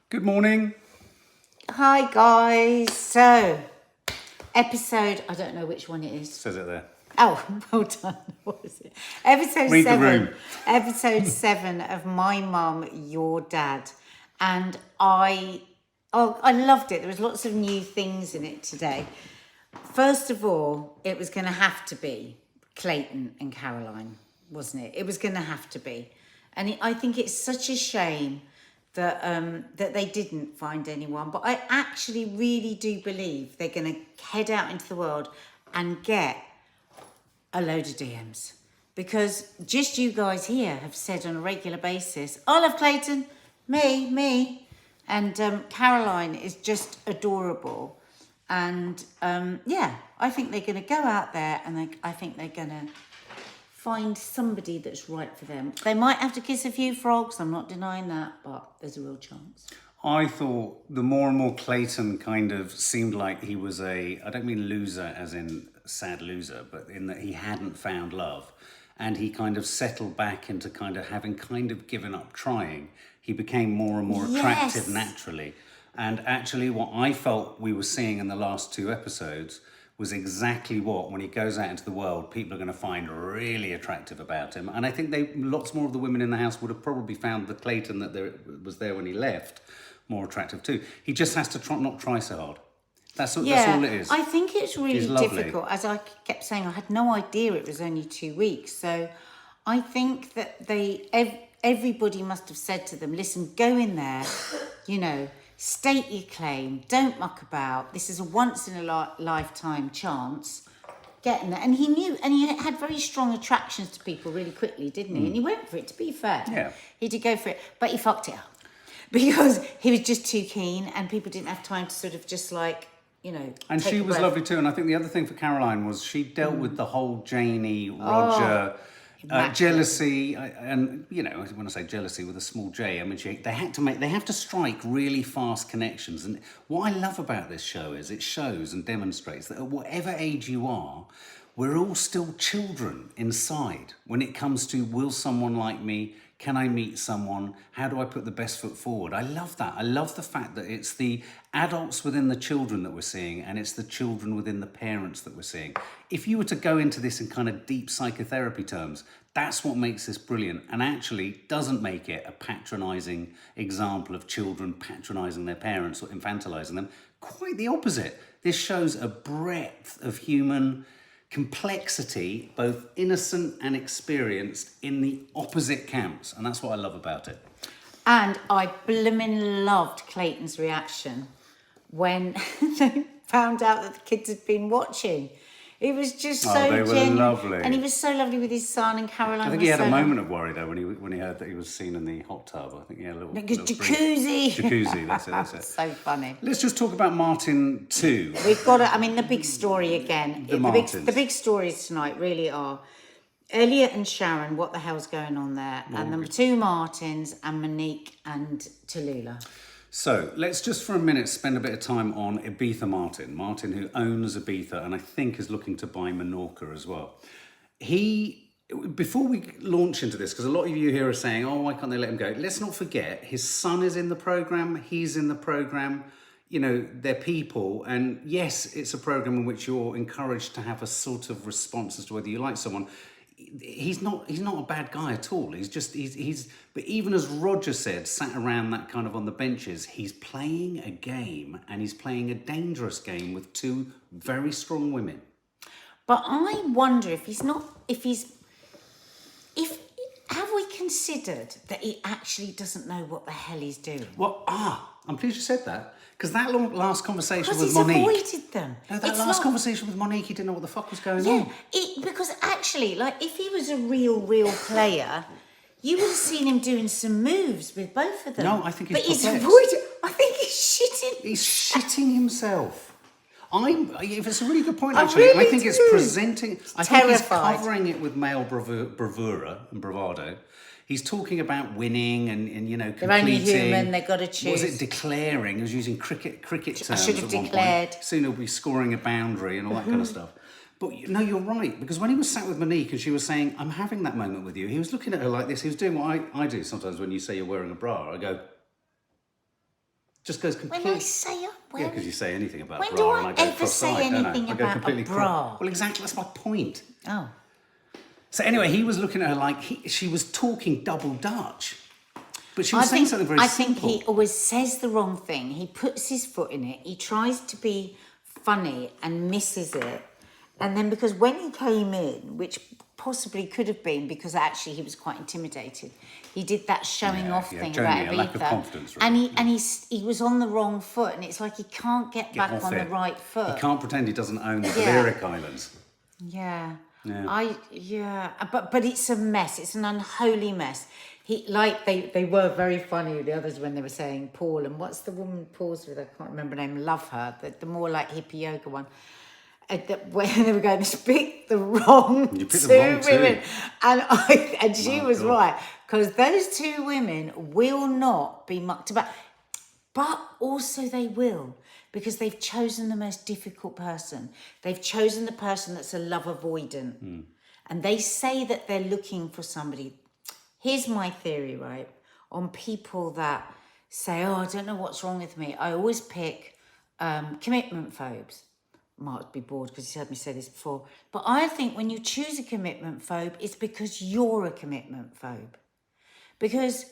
Good morning. Hi guys. So, episode, I don't know which one it is. Says it there. Oh, well done. What was it? Episode Read the 7. room. Episode 7 of My Mum, Your Dad. And I loved it. There was lots of new things in it today. First of all, it was going to have to be Clayton and Caroline, wasn't it? It was going to have to be. And I think it's such a shame that that they didn't find anyone. But I actually really do believe they're going to head out into the world and get a load of DMs. Because just you guys here have said on a regular basis, I love Clayton, me. And Caroline is just adorable. And I think they're going to go out there and I think they're going to find somebody that's right for them. They might have to kiss a few frogs, I'm not denying that, but there's a real chance. I thought the more and more Clayton kind of seemed like he was I don't mean loser as in sad loser, but in that he hadn't found love. And he kind of settled back into kind of having kind of given up trying. He became more and more attractive naturally. And actually what I felt we were seeing in the last 2 episodes was exactly what, when he goes out into the world, people are going to find really attractive about him. And I think lots more of the women in the house would have probably found the Clayton that was there when he left more attractive too. He just has to not try so hard. That's all it is. I think it's really difficult. As I kept saying, I had no idea it was only 2 weeks. So I think that everybody must have said to them, listen, go in there, state your claim, don't muck about. This is a once in a lifetime chance. Get in there. And he knew, and he had very strong attractions to people really quickly, didn't he? And he went for it, to be fair. Yeah. He did go for it, but he fucked it up. Because he was just too keen and people didn't have time to sort of just and she was lovely too. And I think the other thing for Caroline was she dealt with the whole Janie, Roger, jealousy, and when I say jealousy with a small J, I mean they have to strike really fast connections. And what I love about this show is it shows and demonstrates that at whatever age you are, we're all still children inside when it comes to, will someone like me? Can I meet someone? How do I put the best foot forward? I love that. I love the fact that it's the adults within the children that we're seeing and it's the children within the parents that we're seeing. If you were to go into this in kind of deep psychotherapy terms, that's what makes this brilliant and actually doesn't make it a patronising example of children patronising their parents or infantilising them. Quite the opposite. This shows a breadth of human complexity, both innocent and experienced, in the opposite camps, and that's what I love about it. And I blimmin' loved Clayton's reaction when they found out that the kids had been watching. It was just so they were genuine. lovely. And he was so lovely with his son, and Caroline I think he had a moment of worry though when he heard that he was seen in the hot tub. I think he had a little jacuzzi. Jacuzzi, that's it. So funny. Let's just talk about Martin too. We've got the big story again. The big stories tonight really are Elliot and Sharon, what the hell's going on there? And the 2 Martins and Monique and Tallulah. So let's just for a minute spend a bit of time on Ibiza Martin who owns Ibiza and I think is looking to buy Menorca as well. Before we launch into this, because a lot of you here are saying, oh, why can't they let him go? Let's not forget, his son is in the programme, he's in the programme, they're people. And yes, it's a programme in which you're encouraged to have a sort of response as to whether you like someone. He's not a bad guy at all. But even as Roger said, sat around that kind of on the benches, he's playing a game and he's playing a dangerous game with 2 very strong women. But I wonder if have we considered that he actually doesn't know what the hell he's doing? Well, I'm pleased you said that. Because that last conversation with Monique... Because he's avoided them. No, that conversation with Monique, he didn't know what the fuck was going on. Because actually, if he was a real player, you would have seen him doing some moves with both of them. No, I think he's perplexed. He's avoided... I think he's shitting... He's shitting himself. It's a really good point, actually. Really I think it's presenting... I think he's covering it with male bravura and bravado. He's talking about winning and completing. They're only human, they've got to choose. Was it declaring? He was using cricket terms. I should have declared. Soon he'll be scoring a boundary and all that kind of stuff. But no, you're right, because when he was sat with Monique and she was saying, I'm having that moment with you, he was looking at her like this. He was doing what I do sometimes when you say you're wearing a bra. I go, Just goes completely... When I say I'm wearing... Yeah, because you say anything about When bra do and I I go ever say cross-eyed, don't I? anything I go about completely a bra? Well, exactly, that's my point. Oh. So anyway, he was looking at her like she was talking double Dutch. But she was saying something very simple. I think he always says the wrong thing. He puts his foot in it. He tries to be funny and misses it. And then because when he came in, which possibly could have been because actually he was quite intimidated, he did that showing off thing generally about a lack of Aretha. confidence, really. And he was on the wrong foot, and it's like he can't get back on the right foot. He can't pretend he doesn't own the Balearic Islands. Yeah. Yeah. But it's a mess. It's an unholy mess. They were very funny, the others, when they were saying Paul, and what's the woman Paul's with? I can't remember her name. Love her. The more like hippie yoga one. When they were going to pick the wrong two women, and she was right, because those two women will not be mucked about, but also they will, because they've chosen the most difficult person. They've chosen the person that's a love avoidant, and they say that they're looking for somebody. Here's my theory, right, on people that say, oh, I don't know what's wrong with me. I always pick commitment phobes. Mark would be bored because he's heard me say this before. But I think when you choose a commitment phobe, it's because you're a commitment phobe. Because,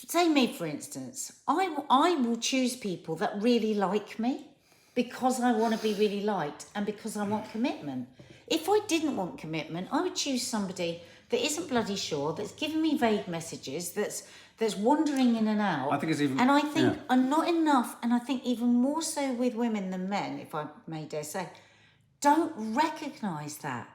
say me, for instance, I will choose people that really like me because I want to be really liked and because I want commitment. If I didn't want commitment, I would choose somebody that isn't bloody sure, that's giving me vague messages, that's wandering in and out. I think it's even... And I think I'm not enough, and I think even more so with women than men, if I may dare say, don't recognise that.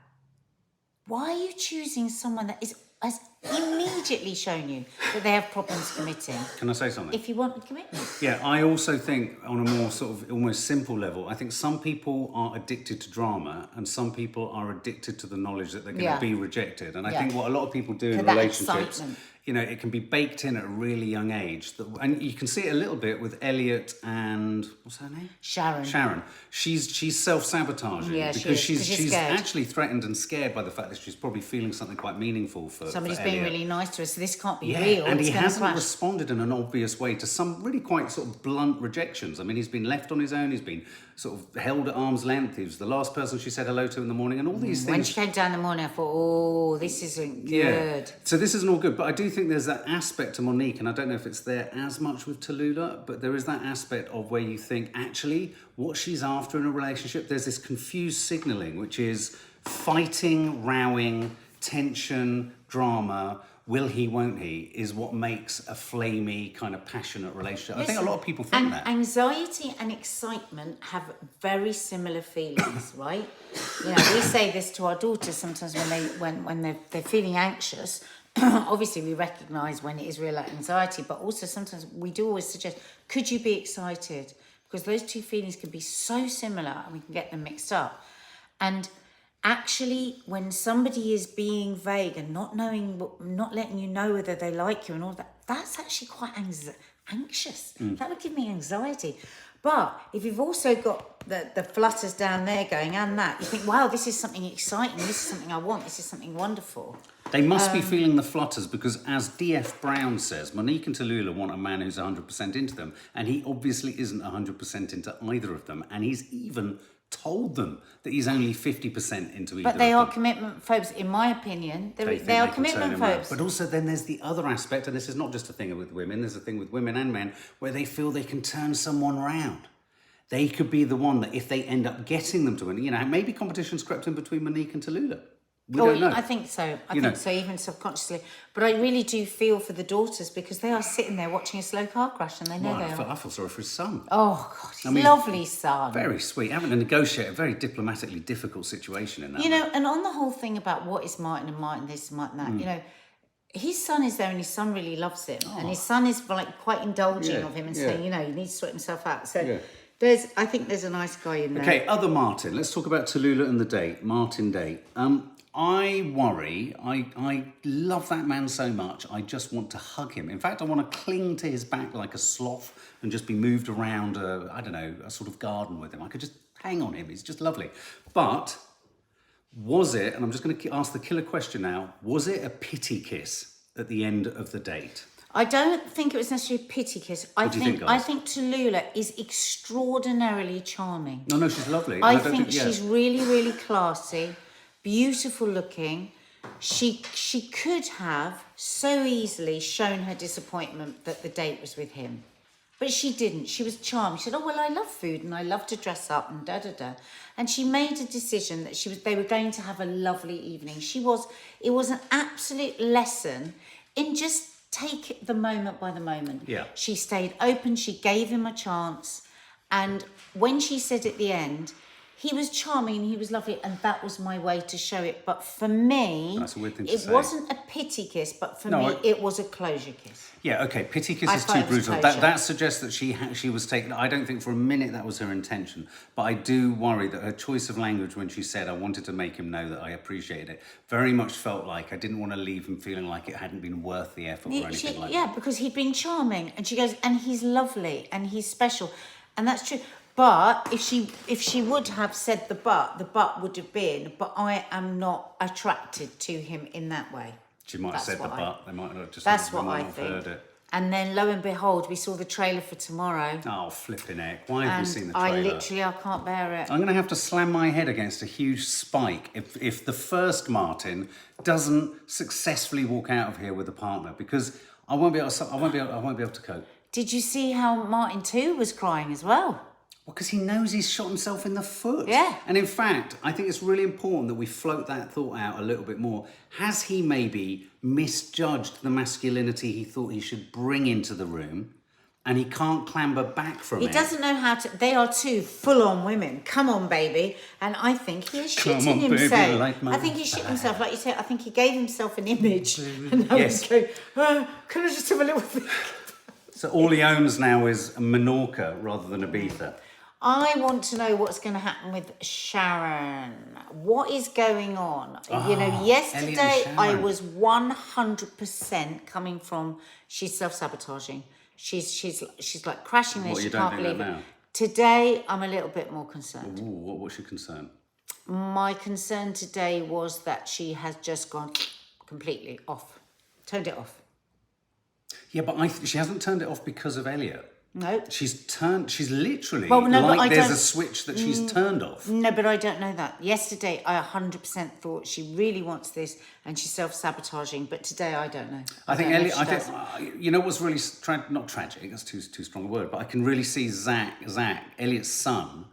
Why are you choosing someone that has immediately shown you that they have problems committing? Can I say something? If you want commitment. Yeah, I also think on a more sort of almost simple level, I think some people are addicted to drama and some people are addicted to the knowledge that they're going to be rejected. And I think what a lot of people do in relationships, it can be baked in at a really young age. And you can see it a little bit with Elliot and, what's her name? Sharon. She's self-sabotaging because she's actually threatened and scared by the fact that she's probably feeling something quite meaningful for somebody's for being really nice to her, so this can't be real. And he hasn't responded in an obvious way to some really quite sort of blunt rejections. I mean, he's been left on his own, he's been sort of held at arm's length, he was the last person she said hello to in the morning, and all these things. When she came down in the morning, I thought, oh, this isn't good. So this isn't all good, but I do think there's that aspect to Monique, and I don't know if it's there as much with Tallulah, but there is that aspect of where you think, actually, what she's after in a relationship, there's this confused signalling, which is fighting, rowing, tension, drama, will he, won't he, is what makes a flamey, kind of passionate relationship. I think a lot of people think that. Anxiety and excitement have very similar feelings, right? We say this to our daughters sometimes when they're feeling anxious. Obviously, we recognise when it is real anxiety, but also sometimes we do always suggest, could you be excited? Because those two feelings can be so similar and we can get them mixed up. And actually, when somebody is being vague and not letting you know whether they like you and all that, that's actually quite anxious. That would give me anxiety. But if you've also got the flutters down there going and that, you think, wow, this is something exciting, this is something I want, this is something wonderful. They must be feeling the flutters because, as D.F. Brown says, Monique and Tallulah want a man who's 100% into them, and he obviously isn't 100% into either of them, and he's even told them that he's only 50% into either. But they are commitment phobes, in my opinion. They are commitment phobes. But also then there's the other aspect, and this is not just a thing with women, there's a thing with women and men, where they feel they can turn someone round. They could be the one that if they end up getting them to win, maybe competition's crept in between Monique and Tallulah. We don't know. I think so. I think so, even subconsciously. But I really do feel for the daughters because they are sitting there watching a slow car crash and they know I feel sorry for his son. Oh, God, he's lovely son. Very sweet. Having to negotiate a very diplomatically difficult situation in that. And on the whole thing about what is Martin and Martin this and Martin that, his son is there and his son really loves him. And his son is like quite indulging of him and saying, he needs to sort himself out. So I think there's a nice guy in there. Okay, other Martin. Let's talk about Tallulah and the date. Martin date. I worry, I love that man so much, I just want to hug him. In fact, I want to cling to his back like a sloth and just be moved around, a sort of garden with him. I could just hang on him, he's just lovely. But was it, and I'm just going to ask the killer question now, was it a pity kiss at the end of the date? I don't think it was necessarily a pity kiss. What do you think, I guys? think Tallulah is extraordinarily charming. No, she's lovely. I don't think yeah. she's really, really classy, beautiful looking. She could have so easily shown her disappointment that the date was with him. But she didn't. She was charming. She said, "Oh well, I love food and I love to dress up and da da da." And she made a decision that they were going to have a lovely evening. It was an absolute lesson in just take it the moment by the moment. Yeah. She stayed open. She gave him a chance, and when she said at the end, he was charming and he was lovely, and that was my way to show it. But for me, That's a weird thing to it say. wasn't a pity kiss, but for me, it was a closure kiss. Yeah, okay. Pity kiss I is thought too it was brutal. closure. That suggests that she was taken. I don't think for a minute that was her intention. But I do worry that her choice of language when she said, "I wanted to make him know that I appreciated it," very much felt like I didn't want to leave him feeling like it hadn't been worth the effort or anything like that. Yeah, because he'd been charming, and she goes, and he's lovely, and he's special, and that's true. But if she would have said the but would have been, but I am not attracted to him in that way. She might have said the but. They might not just. That's they what might I not have think. heard it. And then lo and behold, we saw the trailer for tomorrow. Oh, flipping heck! Why have And we seen the trailer? I can't bear it. I'm going to have to slam my head against a huge spike if the first Martin doesn't successfully walk out of here with a partner, because I won't be able to cope. Did you see how Martin 2 was crying as well? Well, because he knows he's shot himself in the foot. Yeah. And in fact, I think it's really important that we float that thought out a little bit more. Has he maybe misjudged the masculinity he thought he should bring into the room, and he can't clamber back from it? He doesn't know how to. They are two full-on women. Come on, baby. And I think he is Come shitting on, baby, himself. like my I think he shit himself, like you said. I think he gave himself an image, and now Yes. he's going, can I just have a little think? So all he owns now is Menorca rather than Ibiza. I want to know what's going to happen with Sharon. What is going on? Yesterday Ellie and I Sharon. was 100% coming from she's self-sabotaging. She's like crashing this. What, She you don't can't think believe that it. now? Today I'm a little bit more concerned. Ooh, what's your concern? My concern today was that she has just gone completely off, turned it off. Yeah, but she hasn't turned it off because of Elliot. No. She's literally Well, no, but like I there's don't- a switch that she's turned off. No, but I don't know that. Yesterday, I 100% thought she really wants this and she's self-sabotaging. But today, I don't know. I think don't know Elliot. if she does. You know what's really not tragic. That's too strong a word. But I can really see Zach, Elliot's son,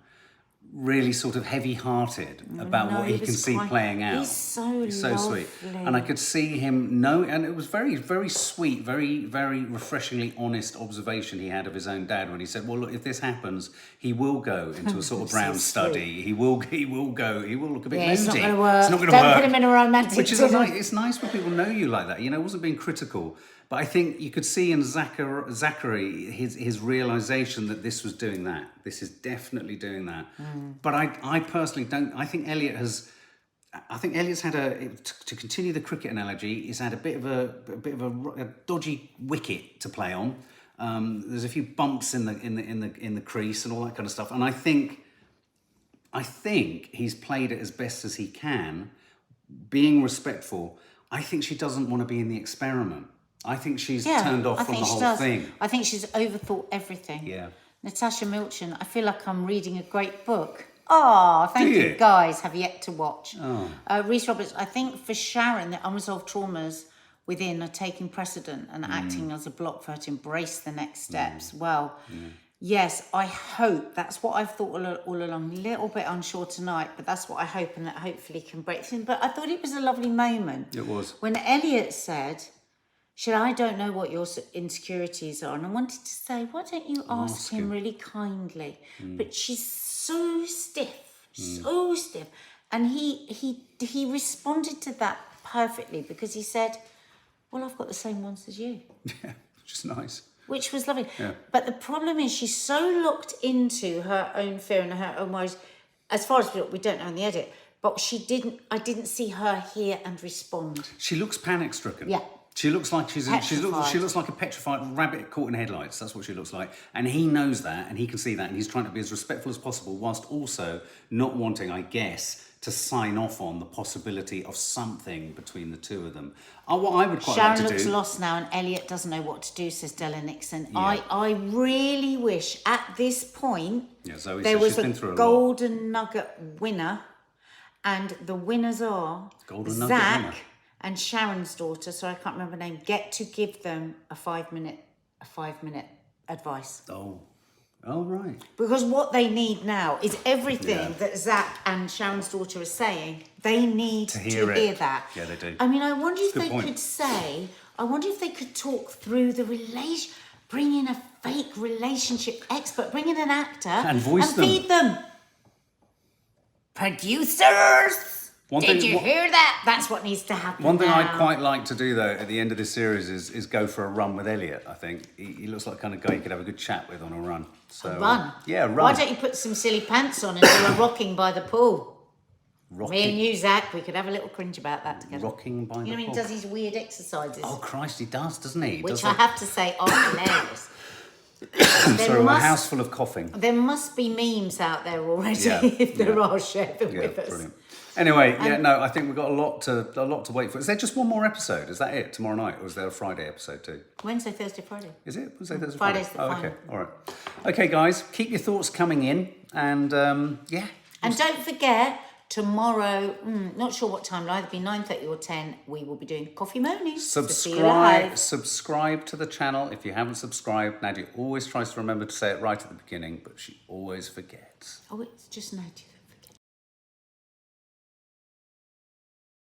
really sort of heavy-hearted about what he can see playing out. He's so sweet, and I could see him and it was very, very sweet, very, very refreshingly honest observation he had of his own dad when he said, "Well, look, if this happens, he will go into a sort of brown study. He will look a bit moody. It's not going to work. It's not going to Don't work." put him in a romantic Which is dinner. it's nice when people know you like that. I wasn't being critical, but I think you could see in Zachary his realization that this was doing that. This is definitely doing that. But I personally don't. I think Elliot's had to continue the cricket analogy. He's had a bit of a dodgy wicket to play on. There's a few bumps in the crease and all that kind of stuff. And I think he's played it as best as he can, being respectful. I think she doesn't want to be in the experiment. I think she's turned off from the whole thing. I think she's overthought everything. Yeah. Natasha Milchan, I feel like I'm reading a great book. Oh, thank Do you you? guys, have yet to watch. Oh. Reese Roberts, I think for Sharon, the unresolved traumas within are taking precedent and acting as a block for her to embrace the next steps. Well, yes, I hope, that's what I've thought all along, a little bit unsure tonight, but that's what I hope, and that hopefully can break through. But I thought it was a lovely moment. It was. When Elliot said, I don't know what your insecurities are. And I wanted to say, why don't you ask him really kindly? But she's so stiff, so stiff. And he responded to that perfectly because he said, well, I've got the same ones as you. Yeah, which is nice. Which was lovely. Yeah. But the problem is she's so locked into her own fear and her own worries, as far as we don't know in the edit, but I didn't see her hear and respond. She looks panic-stricken. Yeah. She looks like she Petrified. looks like a petrified rabbit caught in headlights. That's what she looks like, and he knows that, and he can see that, and he's trying to be as respectful as possible, whilst also not wanting, I guess, to sign off on the possibility of something between the two of them. What I would quite Sharon like to looks do. lost now, and Elliot doesn't know what to do, says Della Nixon. Yeah. I really wish at this point Yeah, Zoe there says was she's been a through a lot. golden nugget winner, and the winners are Golden nugget Zach winner. and Sharon's daughter. So I can't remember her name. Get to give them a 5-minute advice. Oh, right. Because what they need now is everything Yeah. that Zach and Sharon's daughter are saying. They need to hear hear it. that. Yeah, they do. I mean, I wonder if Good they point. could say, I wonder if they could talk through the relation, bring in a fake relationship expert, bring in an actor And voice them. feed them. Producers! One Did thing- you hear that? That's what needs to happen. One thing now. I'd quite like to do, though, at the end of this series is go for a run with Elliot, I think. He looks like the kind of guy you could have a good chat with on a run. So, Run. Yeah, run. Why don't you put some silly pants on and do a rocking by the pool? Rocking, Me and you, Zach, we could have a little cringe about that together. Rocking by You know the what I mean? pool. He does these weird exercises, Oh, Christ, he does, doesn't he? which Does I it? have to say are hilarious. Sorry, my house full of coughing. There must be memes out there already. Yeah, If there yeah. are, share them Yeah, with us. brilliant. Anyway, I think we've got a lot to wait for. Is there just one more episode? Is that it tomorrow night, or is there a Friday episode too? Wednesday, Thursday, Friday. Is it? Wednesday, Thursday, Friday's Friday? the Okay, final. all right. Okay, guys, keep your thoughts coming in, and yeah. And don't forget, tomorrow, not sure what time, it'll either be 9:30 or 10, we will be doing Coffee Moaning. So see you live. Subscribe to the channel if you haven't subscribed. Nadia always tries to remember to say it right at the beginning, but she always forgets. Oh, it's just 90.